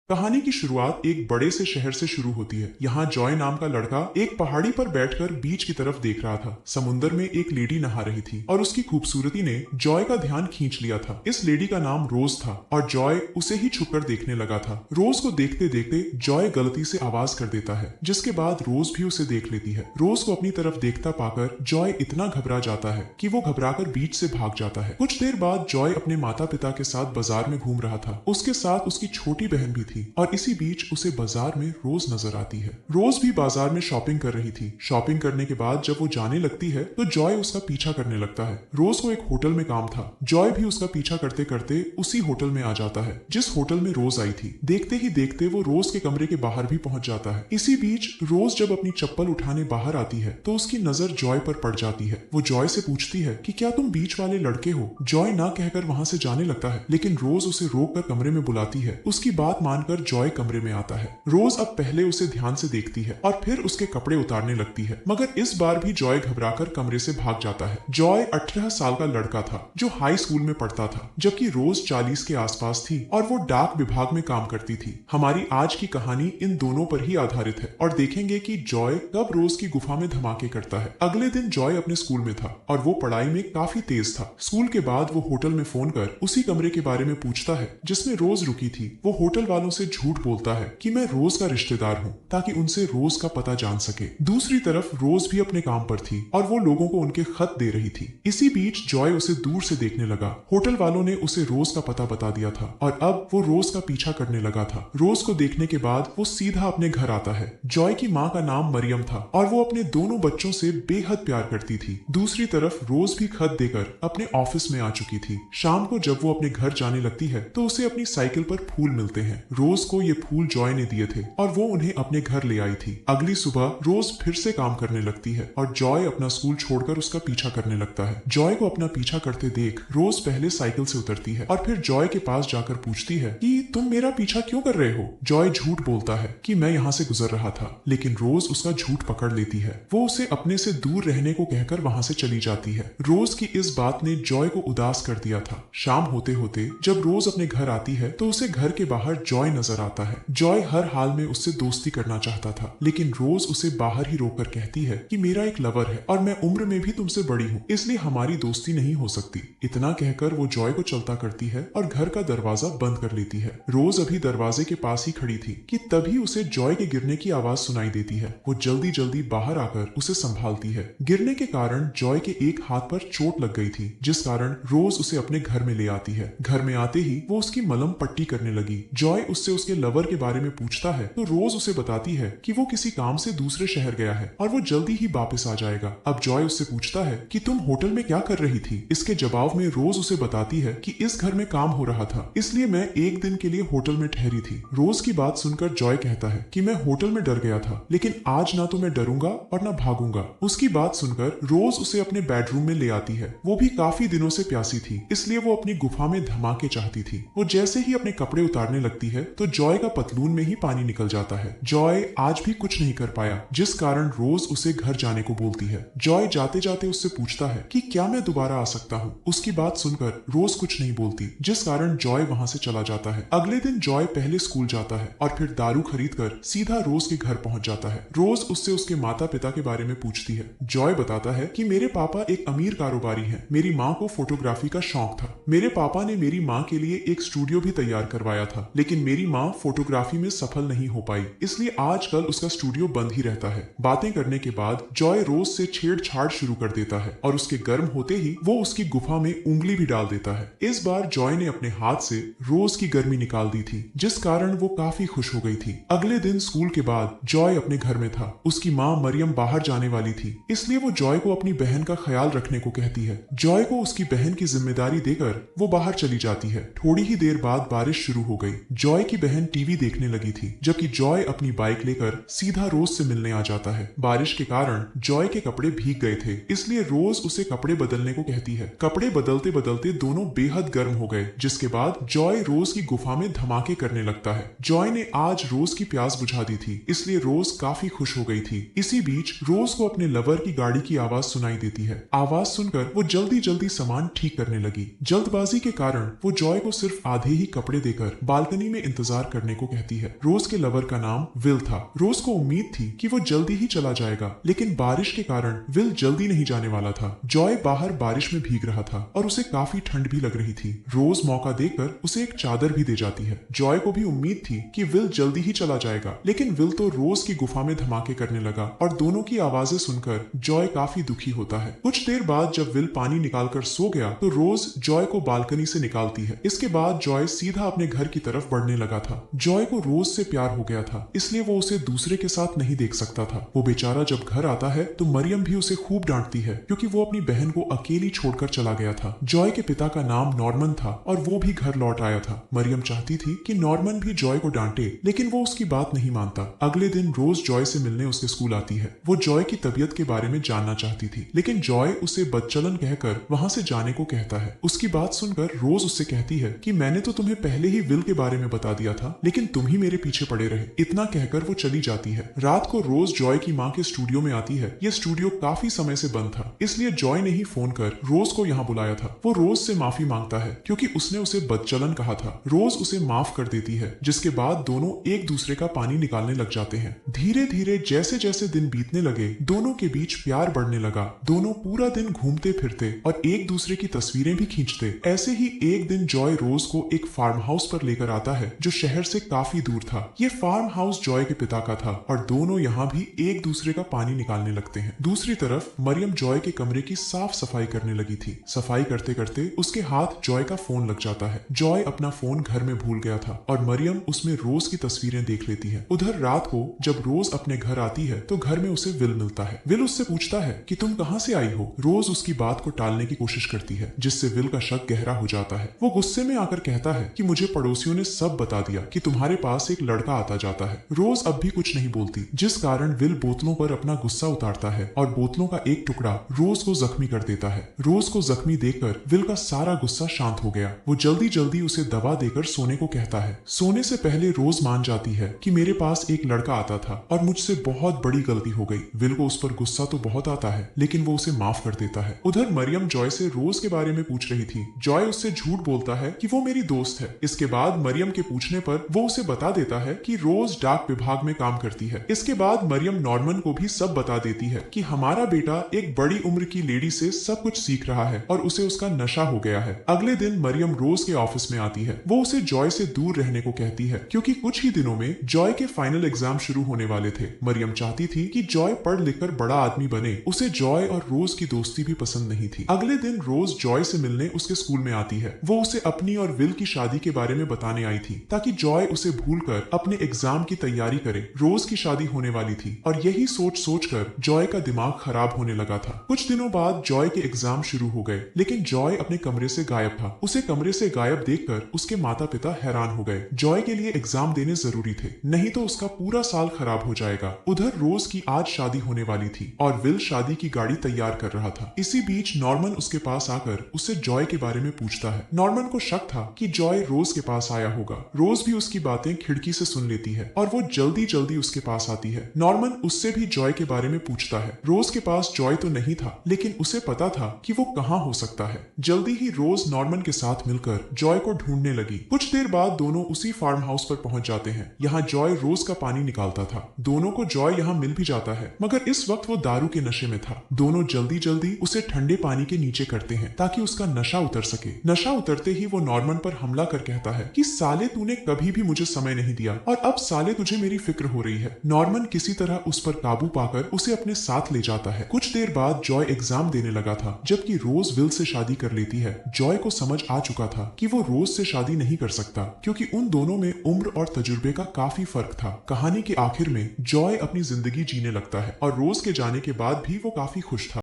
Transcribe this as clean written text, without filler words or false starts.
कहानी की शुरुआत एक बड़े से शहर से शुरू होती है। यहाँ जॉय नाम का लड़का एक पहाड़ी पर बैठकर बीच की तरफ देख रहा था। समुद्र में एक लेडी नहा रही थी और उसकी खूबसूरती ने जॉय का ध्यान खींच लिया था। इस लेडी का नाम रोज था और जॉय उसे ही छुपकर देखने लगा था। रोज को देखते देखते जॉय गलती से आवाज कर देता है, जिसके बाद रोज भी उसे देख लेती है। रोज को अपनी तरफ देखता पाकर जॉय इतना घबरा जाता है कि वो घबराकर बीच से भाग जाता है। कुछ देर बाद जॉय अपने माता पिता के साथ बाजार में घूम रहा था। उसके साथ उसकी छोटी बहन भी थी और इसी बीच उसे बाजार में रोज नजर आती है। रोज भी बाजार में शॉपिंग कर रही थी। शॉपिंग करने के बाद जब वो जाने लगती है तो जॉय उसका पीछा करने लगता है। रोज को एक होटल में काम था। जॉय भी उसका पीछा करते करते उसी होटल में आ जाता है जिस होटल में रोज आई थी। देखते ही देखते वो रोज के कमरे के बाहर भी पहुंच जाता है। इसी बीच रोज जब अपनी चप्पल उठाने बाहर आती है तो उसकी नजर जॉय पर पड़ जाती है। वो जॉय से पूछती है कि क्या तुम बीच वाले लड़के हो। जॉय ना कहकर वहां से जाने लगता है, लेकिन रोज उसे रोक कर कमरे में बुलाती है। उसकी बात मानकर जॉय कमरे में आता है। रोज अब पहले उसे ध्यान से देखती है और फिर उसके कपड़े उतारने लगती है, मगर इस बार भी जॉय घबराकर कमरे से भाग जाता है। जॉय 18 साल का लड़का था जो हाई स्कूल में पढ़ता था, जबकि रोज 40 के आसपास थी और वो डाक विभाग में काम करती थी। हमारी आज की कहानी इन दोनों पर ही आधारित है और देखेंगे कि जॉय कब रोज की गुफा में धमाके करता है। अगले दिन जॉय अपने स्कूल में था और वो पढ़ाई में काफी तेज था। स्कूल के बाद वो होटल में फोन कर उसी कमरे के बारे में पूछता है जिसमें रोज रुकी थी। वो होटल वालों से झूठ बोलता है कि मैं रोज का रिश्तेदार हूँ, ताकि उनसे रोज का पता जान सके। दूसरी तरफ रोज भी अपने काम पर थी और वो लोगों को उनके खत दे रही थी। इसी बीच जॉय उसे दूर से देखने लगा। होटल वालों ने उसे रोज का पता बता दिया था और अब वो रोज का पीछा करने लगा था। रोज को देखने के बाद वो सीधा अपने घर आता है। जॉय की माँ का नाम मरियम था और वो अपने दोनों बच्चों से बेहद प्यार करती थी। दूसरी तरफ रोज भी खत देकर अपने ऑफिस में आ चुकी थी। शाम को जब वो अपने घर जाने लगती है तो उसे अपनी साइकिल पर फूल मिलते हैं। रोज को ये फूल जॉय ने दिए थे और वो उन्हें अपने घर ले आई थी। अगली सुबह रोज फिर से काम करने लगती है और जॉय अपना स्कूल छोड़कर उसका पीछा करने लगता है। जॉय को अपना पीछा करते देख रोज पहले साइकिल से उतरती है और फिर जॉय के पास जाकर पूछती है कि तुम मेरा पीछा क्यों कर रहे हो। जॉय झूठ बोलता है कि मैं यहाँ से गुजर रहा था, लेकिन रोज उसका झूठ पकड़ लेती है। वो उसे अपने से दूर रहने को कहकर वहां से चली जाती है। रोज की इस बात ने जॉय को उदास कर दिया था। शाम होते होते जब रोज अपने घर आती है तो उसे घर के बाहर जॉय नजर आता है। जॉय हर हाल में उससे दोस्ती करना चाहता था, लेकिन रोज उसे बाहर ही रोककर कहती है कि मेरा एक लवर है और मैं उम्र में भी तुमसे बड़ी हूँ, इसलिए हमारी दोस्ती नहीं हो सकती। इतना कहकर वो जॉय को चलता करती है और घर का दरवाजा बंद कर लेती है। रोज अभी दरवाजे के पास ही खड़ी थी कि तभी उसे जॉय के गिरने की आवाज सुनाई देती है। वो जल्दी जल्दी बाहर आकर उसे संभालती है। गिरने के कारण जॉय के एक हाथ पर चोट लग गई थी, जिस कारण रोज उसे अपने घर में ले आती है। घर में आते ही वो उसकी मलहम पट्टी करने लगी। जॉय उससे उसके लवर के बारे में पूछता है तो रोज उसे बताती है कि वो किसी काम से दूसरे शहर गया है और वो जल्दी ही वापस आ जाएगा। अब जॉय उससे पूछता है कि तुम होटल में क्या कर रही थी। इसके जवाब में रोज उसे बताती है कि इस घर में काम हो रहा था, इसलिए मैं एक दिन के लिए होटल में ठहरी थी। रोज की बात सुनकर जॉय कहता है कि मैं होटल में डर गया था, लेकिन आज ना तो मैं डरूंगा और ना भागूंगा। उसकी बात सुनकर रोज उसे अपने बेडरूम में ले आती है। वो भी काफी दिनों से प्यासी थी, इसलिए वो अपनी गुफा में धमाके चाहती थी। वो जैसे ही अपने कपड़े उतारने लगती है तो जॉय का पतलून में ही पानी निकल जाता है। जॉय आज भी कुछ नहीं कर पाया, जिस कारण रोज उसे घर जाने को बोलती है। जॉय जाते जाते उससे पूछता है कि क्या मैं दोबारा आ सकता हूँ। उसकी बात सुनकर रोज कुछ नहीं बोलती, जिस कारण जॉय वहां से चला जाता है। अगले दिन जॉय पहले स्कूल जाता है और फिर दारू खरीद कर सीधा रोज के घर पहुंच जाता है। रोज उससे उसके माता पिता के बारे में पूछती है। जॉय बताता है कि मेरे पापा एक अमीर कारोबारी हैं। मेरी माँ को फोटोग्राफी का शौक था। मेरे पापा ने मेरी माँ के लिए एक स्टूडियो भी तैयार करवाया था, लेकिन मेरी माँ फोटोग्राफी में सफल नहीं हो पाई, इसलिए आजकल उसका स्टूडियो बंद ही रहता है। बातें करने के बाद जॉय रोज से छेड़छाड़ शुरू कर देता है और उसके गर्म होते ही वो उसकी गुफा में उंगली भी डाल देता है। इस बार जॉय ने अपने हाथ से रोज की गर्मी निकाल दी थी, जिस कारण वो काफी खुश हो गई थी। अगले दिन स्कूल के बाद जॉय अपने घर में था। उसकी माँ मरियम बाहर जाने वाली थी, इसलिए वो जॉय को अपनी बहन का ख्याल रखने को कहती है। जॉय को उसकी बहन की जिम्मेदारी देकर वो बाहर चली जाती है। थोड़ी ही देर बाद बारिश शुरू हो गई। जॉय की बहन टीवी देखने लगी थी, जबकि जॉय अपनी बाइक लेकर सीधा रोज से मिलने आ जाता है। बारिश के कारण जॉय के कपड़े भीग गए थे, इसलिए रोज उसे कपड़े बदलने को कहती है। कपड़े बदलते बदलते दोनों बेहद गर्म हो गए, जिसके बाद जॉय रोज की गुफा में धमाके करने लगता है। जॉय ने आज रोज की प्यास बुझा दी थी, इसलिए रोज काफी खुश हो गई थी। इसी बीच रोज को अपने लवर की गाड़ी की आवाज सुनाई देती है। आवाज सुनकर वो जल्दी जल्दी सामान ठीक करने लगी। जल्दबाजी के कारण वो जॉय को सिर्फ आधे ही कपड़े देकर बालकनी में इंतजार करने को कहती है। रोज के लवर का नाम विल था। रोज को उम्मीद थी कि वो जल्दी ही चला जाएगा, लेकिन बारिश के कारण विल जल्दी नहीं जाने वाला था। जॉय बाहर बारिश में भीग रहा था और उसे काफी ठंड भी लग रही थी। रोज मौका देकर उसे एक चादर भी दे जाती है। जॉय को भी उम्मीद थी कि विल जल्दी ही चला जाएगा, लेकिन विल तो रोज की गुफा में धमाके करने लगा और दोनों की आवाजें सुनकर जॉय काफी दुखी होता है। कुछ देर बाद जब विल पानी निकालकर सो गया तो रोज जॉय को बालकनी से निकालती है। इसके बाद जॉय सीधा अपने घर की तरफ बढ़ने लगा था। जॉय को रोज से प्यार हो गया था, इसलिए वो उसे दूसरे के साथ नहीं देख सकता था। वो बेचारा जब घर आता है तो मरियम भी उसे खूब डांटती है, क्योंकि वो अपनी बहन को अकेली छोड़कर चला गया था। जॉय के पिता का नाम नॉर्मन था और वो भी घर लौट आया था। मरियम चाहती थी कि नॉर्मन भी जॉय को डांटे, लेकिन वो उसकी बात नहीं मानता। अगले दिन रोज जॉय से मिलने उसके स्कूल आती है। वो जॉय की तबीयत के बारे में जानना चाहती थी, लेकिन जॉय उसे बदचलन कहकर वहां से जाने को कहता है। उसकी बात सुनकर रोज उससे कहती है कि मैंने तो तुम्हें पहले ही विल के बारे में बता दिया था, लेकिन तुम ही मेरे पीछे पड़े रहे। इतना कहकर वो चली जाती है। रात को रोज जॉय की माँ के स्टूडियो में आती है। ये स्टूडियो काफी समय से बंद था, इसलिए जॉय ने ही फोन कर रोज को यहाँ बुलाया था। वो रोज से माफी मांगता है क्योंकि उसने उसे बदचलन कहा था। रोज उसे माफ कर देती है, जिसके बाद दोनों एक दूसरे का पानी निकालने लग जाते हैं। धीरे धीरे जैसे जैसे दिन बीतने लगे, दोनों के बीच प्यार बढ़ने लगा। दोनों पूरा दिन घूमते फिरते और एक दूसरे की तस्वीरें भी खींचते। ऐसे ही एक दिन जॉय रोज को एक फार्म हाउस पर लेकर आता है जो शहर से काफी दूर था। ये फार्म हाउस जॉय के पिता का था और दोनों यहाँ भी एक दूसरे का पानी निकालने लगते हैं। दूसरी तरफ मरियम जॉय के कमरे की साफ सफाई करने लगी थी। सफाई करते करते उसके हाथ जॉय का फोन लग जाता है। जॉय अपना फोन घर में भूल गया था और मरियम उसमें रोज की तस्वीरें देख लेती है। उधर रात को जब रोज अपने घर आती है तो घर में उसे विल मिलता है। विल उससे पूछता है कि तुम कहाँ से आई हो। रोज उसकी बात को टालने की कोशिश करती है, जिससे विल का शक गहरा हो जाता है। वो गुस्से में आकर कहता है कि मुझे पड़ोसियों ने सब बता दिया कि तुम्हारे पास एक लड़का आता जाता है। रोज अब भी कुछ नहीं बोलती, जिस कारण विल बोतलों पर अपना गुस्सा उतारता है और बोतलों का एक टुकड़ा रोज को जख्मी कर देता है। रोज को जख्मी देखकर विल का सारा गुस्सा शांत हो गया। वो जल्दी जल्दी उसे दवा देकर सोने को कहता है। सोने से पहले रोज मान जाती है कि मेरे पास एक लड़का आता था और मुझसे बहुत बड़ी गलती हो गई। विल को उस पर गुस्सा तो बहुत आता है, लेकिन वो उसे माफ कर देता है। उधर मरियम जॉय से रोज के बारे में पूछ रही थी। जॉय उससे झूठ बोलता है कि वो मेरी दोस्त है। इसके बाद मरियम के पूछने पर वो उसे बता देता है कि रोज डाक विभाग में काम करती है। इसके बाद मरियम नॉर्मन को भी सब बता देती है कि हमारा बेटा एक बड़ी उम्र की लेडी से सब कुछ सीख रहा है और उसे उसका नशा हो गया है। अगले दिन मरियम रोज के ऑफिस में आती है। वो उसे जॉय से दूर रहने को कहती है, क्योंकि कुछ ही दिनों में जॉय के फाइनल एग्जाम शुरू होने वाले थे। मरियम चाहती थी कि जॉय पढ़ लिखकर बड़ा आदमी बने। उसे जॉय और रोज की दोस्ती भी पसंद नहीं थी। अगले दिन रोज जॉय से मिलने उसके स्कूल में आती है। वो उसे अपनी और विल की शादी के बारे में बताने आई थी, ताकि जॉय उसे भूलकर अपने एग्जाम की तैयारी करे। रोज की शादी होने वाली थी और यही सोच सोच कर जॉय का दिमाग खराब होने लगा था। कुछ दिनों बाद जॉय के एग्जाम शुरू हो गए, लेकिन जॉय अपने कमरे से गायब था। उसे कमरे से गायब देखकर उसके माता पिता हैरान हो गए। जॉय के लिए एग्जाम देने जरूरी थे, नहीं तो उसका पूरा साल खराब हो जाएगा। उधर रोज की आज शादी होने वाली थी और विल शादी की गाड़ी तैयार कर रहा था। इसी बीच नॉर्मन उसके पास आकर उससे जॉय के बारे में पूछता है। नॉर्मन को शक था कि जॉय रोज के पास आया होगा। रोज भी उसकी बातें खिड़की से सुन लेती है और वो जल्दी जल्दी उसके पास आती है। नॉर्मन उससे भी जॉय के बारे में पूछता है। रोज के पास जॉय तो नहीं था, लेकिन उसे पता था कि वो कहाँ हो सकता है। जल्दी ही रोज नॉर्मन के साथ मिलकर जॉय को ढूंढने लगी। कुछ देर बाद दोनों उसी फार्म हाउस पर पहुंच जाते हैं। यहाँ जॉय रोज का पानी निकालता था। दोनों को जॉय यहाँ मिल भी जाता है, मगर इस वक्त वो दारू के नशे में था। दोनों जल्दी जल्दी उसे ठंडे पानी के नीचे करते हैं ताकि उसका नशा उतर सके। नशा उतरते ही वो नॉर्मन पर हमला कर कहता है कि साले तूने कभी भी मुझे समय नहीं दिया और अब साले तुझे मेरी फिक्र हो रही है। नॉर्मन किसी तरह उस पर काबू पाकर उसे अपने साथ ले जाता है। कुछ देर बाद जॉय एग्जाम देने लगा था, जबकि रोज विल से शादी कर लेती है। जॉय को समझ आ चुका था कि वो रोज से शादी नहीं कर सकता, क्योंकि उन दोनों में उम्र और तजुर्बे का काफी फर्क था। कहानी के आखिर में जॉय अपनी जिंदगी जीने लगता है और रोज के जाने के बाद भी वो काफी खुश था।